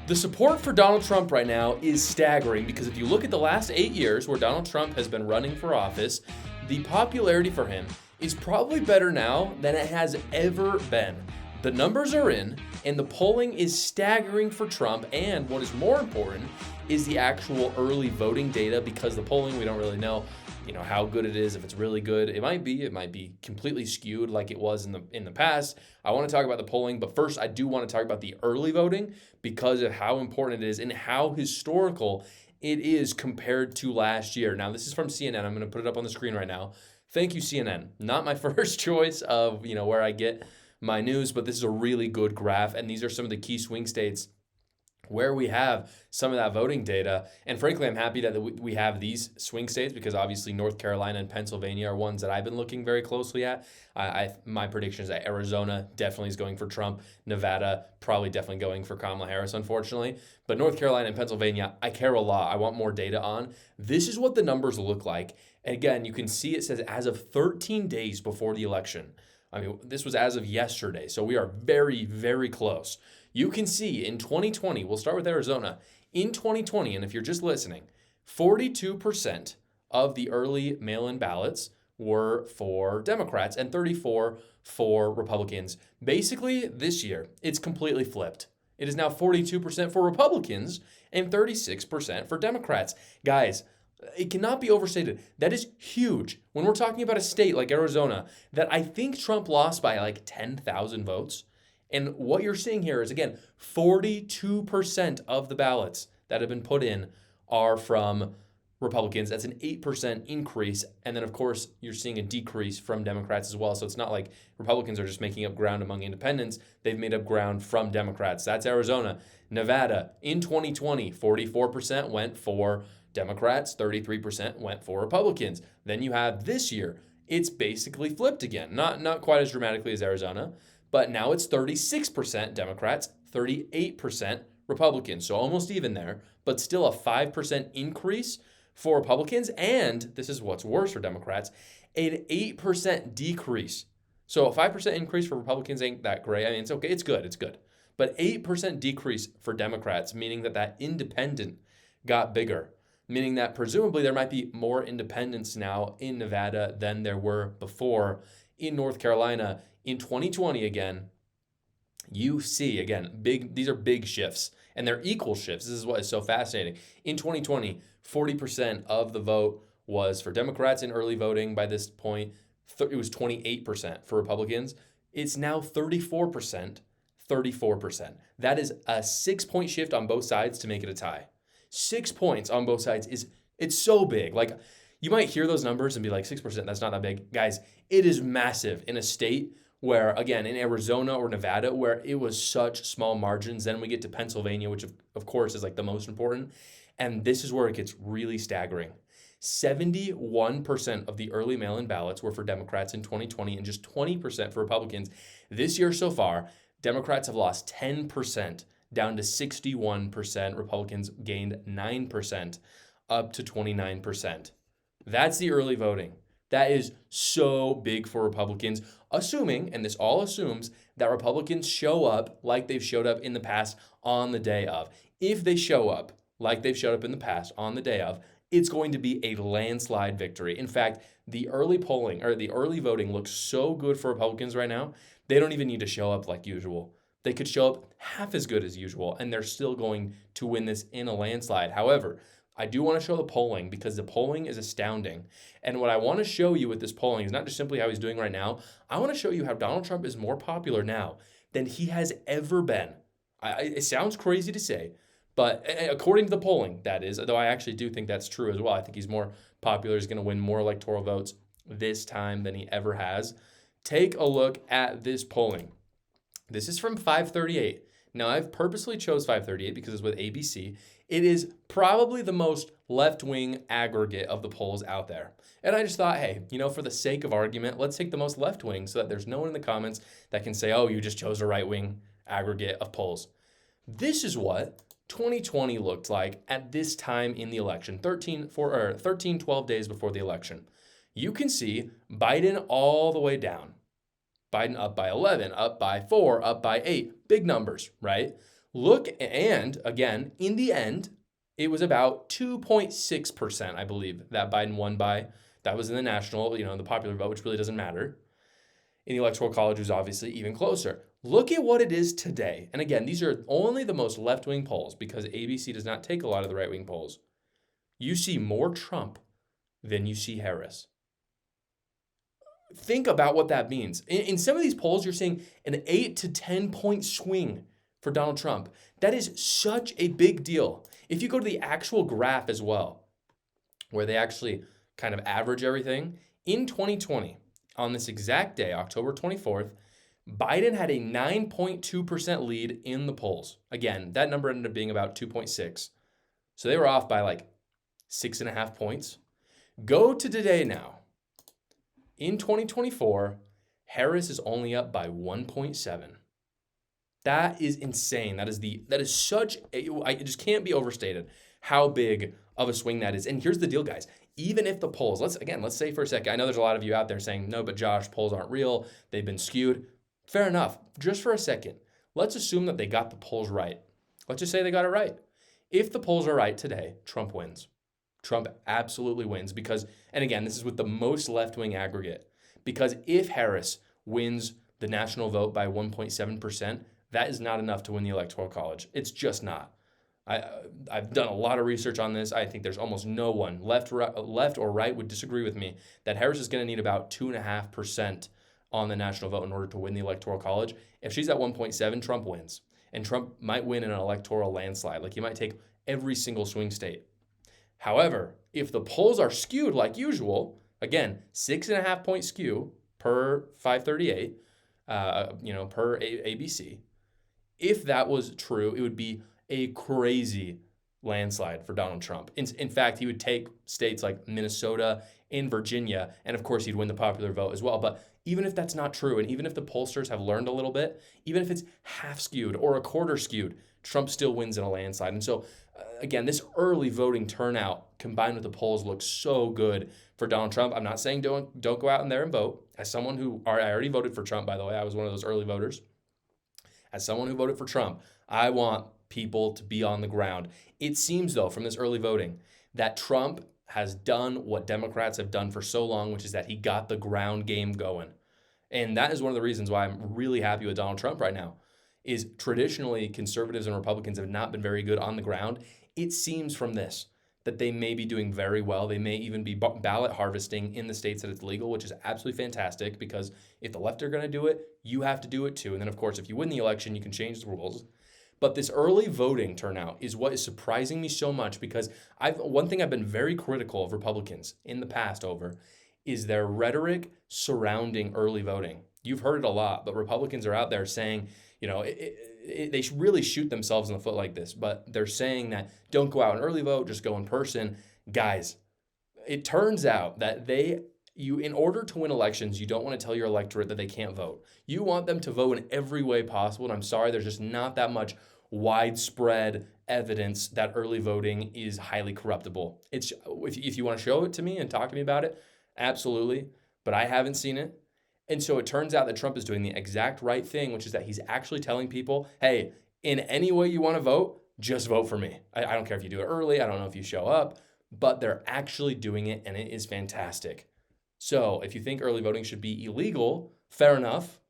The support for Donald Trump right now is staggering because if you look at the last 8 years where Donald Trump has been running for office, the popularity for him is probably better now than it has ever been. The numbers are in, and the polling is staggering for Trump, and what is more important is the actual early voting data, because the polling, we don't really know, how good it is, if it's really good. It might be completely skewed like it was in the past. I want to talk about the polling, but first I do want to talk about the early voting because of how important it is and how historical it is compared to last year. Now, this is from CNN. I'm going to put it up on the screen right now. Thank you, CNN. Not my first choice of, where I get my news, but this is a really good graph, and these are some of the key swing states where we have some of that voting data. And frankly, I'm happy that we have these swing states because obviously North Carolina and Pennsylvania are ones that I've been looking very closely at. My prediction is that Arizona definitely is going for Trump. Nevada probably definitely going for Kamala Harris, unfortunately. But North Carolina and Pennsylvania, I care a lot. I want more data on. This is what the numbers look like. And again, you can see it says as of 13 days before the election. I mean, this was as of yesterday, so we are very, very close. You can see in 2020, we'll start with Arizona. In 2020, and if you're just listening, 42% of the early mail-in ballots were for Democrats and 34% for Republicans. Basically, this year, it's completely flipped. It is now 42% for Republicans and 36% for Democrats. Guys, it cannot be overstated. That is huge. When we're talking about a state like Arizona that I think Trump lost by like 10,000 votes. And what you're seeing here is, again, 42% of the ballots that have been put in are from Republicans. That's an 8% increase. And then, of course, you're seeing a decrease from Democrats as well. So it's not like Republicans are just making up ground among independents. They've made up ground from Democrats. That's Arizona. Nevada, in 2020, 44% went for Democrats, 33% went for Republicans. Then you have this year, it's basically flipped again. Not quite as dramatically as Arizona, but now it's 36% Democrats, 38% Republicans. So almost even there, but still a 5% increase for Republicans. And this is what's worse for Democrats, an 8% decrease. So a 5% increase for Republicans ain't that great. I mean, it's okay. It's good. But 8% decrease for Democrats, meaning that independent got bigger, meaning that presumably there might be more independents now in Nevada than there were before. In North Carolina, in 2020 again, you see, again, these are big shifts, and they're equal shifts. This is what is so fascinating. In 2020, 40% of the vote was for Democrats in early voting. By this point, it was 28% for Republicans. It's now 34%. That is a 6-point shift on both sides to make it a tie. 6 points on both sides it's so big. Like, you might hear those numbers and be like, 6%, that's not that big. Guys, it is massive in a state where, again, in Arizona or Nevada, where it was such small margins. Then we get to Pennsylvania, which of course is like the most important. And this is where it gets really staggering. 71% of the early mail-in ballots were for Democrats in 2020 and just 20% for Republicans. This year so far, Democrats have lost 10%. Down to 61%. Republicans gained 9%, up to 29%. That's the early voting. That is so big for Republicans, assuming, and this all assumes, that Republicans show up like they've showed up in the past on the day of. If they show up like they've showed up in the past on the day of, it's going to be a landslide victory. In fact, the early polling or the early voting looks so good for Republicans right now, they don't even need to show up like usual. They could show up half as good as usual, and they're still going to win this in a landslide. However, I do want to show the polling because the polling is astounding. And what I want to show you with this polling is not just simply how he's doing right now. I want to show you how Donald Trump is more popular now than he has ever been. It sounds crazy to say, but according to the polling, that is, though I actually do think that's true as well. I think he's more popular. He's going to win more electoral votes this time than he ever has. Take a look at this polling. This is from 538. Now, I've purposely chose 538 because it's with ABC. It is probably the most left-wing aggregate of the polls out there. And I just thought, hey, for the sake of argument, let's take the most left-wing so that there's no one in the comments that can say, oh, you just chose a right-wing aggregate of polls. This is what 2020 looked like at this time in the election, 12 days before the election. You can see Biden all the way down. Biden up by 11, up by 4, up by 8. Big numbers, right? Look, and again, in the end, it was about 2.6%, I believe, that Biden won by. That was in the national, the popular vote, which really doesn't matter. In the Electoral College, it was obviously even closer. Look at what it is today. And again, these are only the most left-wing polls because ABC does not take a lot of the right-wing polls. You see more Trump than you see Harris. Think about what that means. In some of these polls, you're seeing an 8 to 10 point swing for Donald Trump. That is such a big deal. If you go to the actual graph as well, where they actually kind of average everything, in 2020, on this exact day, October 24th, Biden had a 9.2% lead in the polls. Again, that number ended up being about 2.6. So they were off by like 6.5 points. Go to today now. In 2024, Harris is only up by 1.7. That is insane. That is such it just can't be overstated how big of a swing that is. And here's the deal, guys. Even if the polls, let's say for a second, I know there's a lot of you out there saying, no, but Josh, polls aren't real. They've been skewed. Fair enough. Just for a second, let's assume that they got the polls right. Let's just say they got it right. If the polls are right today, Trump wins. Trump absolutely wins because, and again, this is with the most left-wing aggregate, because if Harris wins the national vote by 1.7%, that is not enough to win the Electoral College. It's just not. I've done a lot of research on this. I think there's almost no one, left or right, would disagree with me that Harris is going to need about 2.5% on the national vote in order to win the Electoral College. If she's at 1.7, Trump wins. And Trump might win in an electoral landslide. Like he might take every single swing state. However, if the polls are skewed like usual, again, 6.5 point skew per 538, per ABC. If that was true, it would be a crazy landslide for Donald Trump. In fact, he would take states like Minnesota and Virginia, and of course, he'd win the popular vote as well. But even if that's not true, and even if the pollsters have learned a little bit, even if it's half skewed or a quarter skewed, Trump still wins in a landslide. And so, again, this early voting turnout combined with the polls looks so good for Donald Trump. I'm not saying don't go out in there and vote. As someone who, I already voted for Trump, by the way, I was one of those early voters. As someone who voted for Trump, I want people to be on the ground. It seems, though, from this early voting, that Trump has done what Democrats have done for so long, which is that he got the ground game going. And that is one of the reasons why I'm really happy with Donald Trump right now, is traditionally conservatives and Republicans have not been very good on the ground. It seems from this that they may be doing very well. They may even be ballot harvesting in the states that it's legal, which is absolutely fantastic because if the left are going to do it, you have to do it too. And then, of course, if you win the election, you can change the rules. But this early voting turnout is what is surprising me so much because one thing I've been very critical of Republicans in the past over is their rhetoric surrounding early voting. You've heard it a lot, but Republicans are out there saying, they really shoot themselves in the foot like this, but they're saying that don't go out and early vote, just go in person. Guys, it turns out that in order to win elections, you don't want to tell your electorate that they can't vote. You want them to vote in every way possible, and I'm sorry, there's just not that much widespread evidence that early voting is highly corruptible. It's if you want to show it to me and talk to me about it, absolutely, but I haven't seen it. And so it turns out that Trump is doing the exact right thing, which is that he's actually telling people, hey, in any way you want to vote, just vote for me. I don't care if you do it early. I don't know if you show up, but they're actually doing it, and it is fantastic. So if you think early voting should be illegal, fair enough,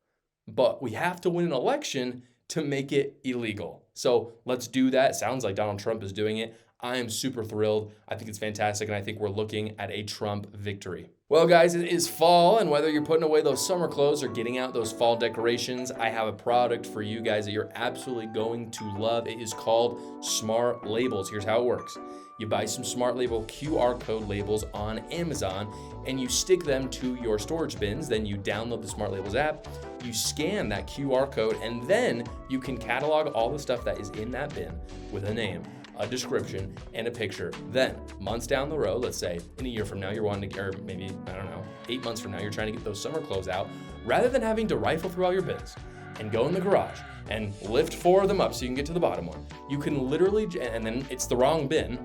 but we have to win an election to make it illegal. So let's do that. Sounds like Donald Trump is doing it. I am super thrilled. I think it's fantastic, and I think we're looking at a Trump victory. Well, guys, it is fall, and whether you're putting away those summer clothes or getting out those fall decorations, I have a product for you guys that you're absolutely going to love. It is called Smart Labels. Here's how it works. You buy some Smart Label QR code labels on Amazon, and you stick them to your storage bins. Then you download the Smart Labels app, you scan that QR code, and then you can catalog all the stuff that is in that bin with a name, a description, and a picture. Then, months down the road, let's say in a year from now, you're wanting to, or maybe, 8 months from now, you're trying to get those summer clothes out, rather than having to rifle through all your bins and go in the garage and lift 4 of them up so you can get to the bottom one. You can literally, and then it's the wrong bin,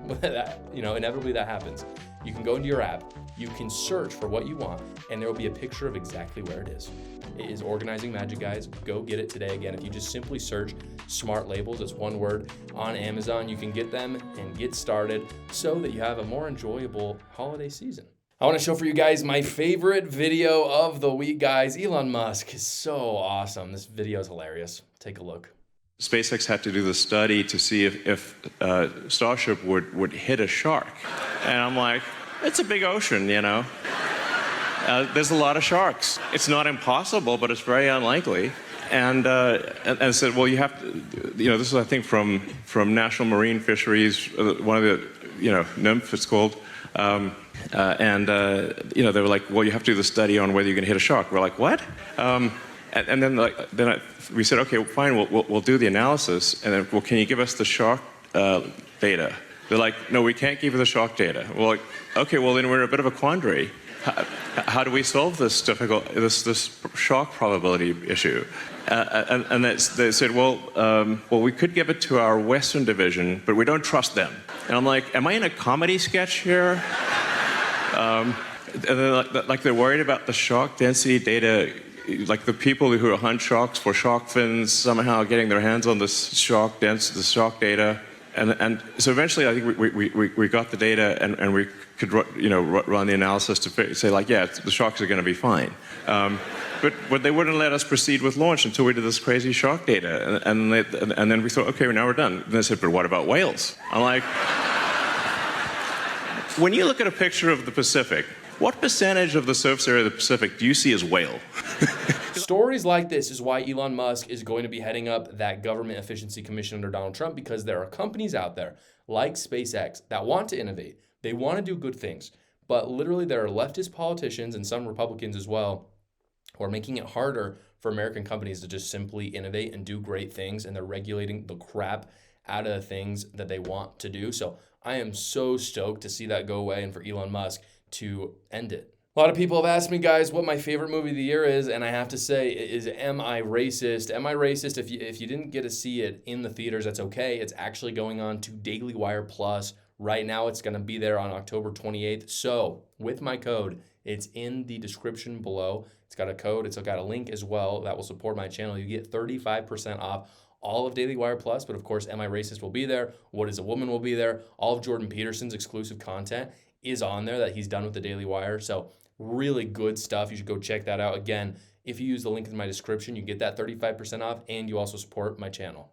inevitably that happens. You can go into your app, you can search for what you want, and there will be a picture of exactly where it is. It is Organizing Magic, guys. Go get it today. Again, if you just simply search Smart Labels, it's one word, on Amazon, you can get them and get started so that you have a more enjoyable holiday season. I want to show for you guys my favorite video of the week, guys. Elon Musk is so awesome. This video is hilarious. Take a look. SpaceX had to do the study to see if Starship would hit a shark. And I'm like, it's a big ocean, you know. There's a lot of sharks. It's not impossible, but it's very unlikely. And said, well, you have to, you know, this is, I think, from National Marine Fisheries, one of the, you know, NMF it's called. You know, they were like, well, you have to do the study on whether you're going to hit a shark. We're like, what? And then we said, okay, fine, we'll do the analysis. And then, well, can you give us the shark data? They're like, no, we can't give you the shark data. We're like, okay, well, then we're in a bit of a quandary. How do we solve this this shark probability issue? And they said, well, we could give it to our Western division, but we don't trust them. And I'm like, am I in a comedy sketch here? And they're worried about the shark density data, like the people who hunt sharks for shark fins somehow getting their hands on the shark data. And so eventually, I think we got the data, and we could run the analysis to say, like, yeah, the sharks are going to be fine. But they wouldn't let us proceed with launch until we did this crazy shark data. And then we thought, okay, now we're done. And they said, but what about whales? I'm like, when you look at a picture of the Pacific, what percentage of the surface area of the Pacific do you see as whale? Stories like this is why Elon Musk is going to be heading up that Government Efficiency Commission under Donald Trump, because there are companies out there like SpaceX that want to innovate. They want to do good things. But literally there are leftist politicians and some Republicans as well who are making it harder for American companies to just simply innovate and do great things, and they're regulating the crap out of the things that they want to do. So I am so stoked to see that go away and for Elon Musk to end it. A lot of people have asked me, guys, what my favorite movie of the year is, and I have to say, is Am I Racist? Am I Racist? If you didn't get to see it in the theaters, that's okay. It's actually going on to Daily Wire Plus right now. It's going to be there on October 28th. So with my code, it's in the description below. It's got a code. It's got a link as well that will support my channel. You get 35% off all of Daily Wire Plus, but of course, Am I Racist will be there. What is a Woman will be there. All of Jordan Peterson's exclusive content is on there that he's done with the Daily Wire. So really good stuff. You should go check that out. Again, if you use the link in my description, you get that 35% off, and you also support my channel.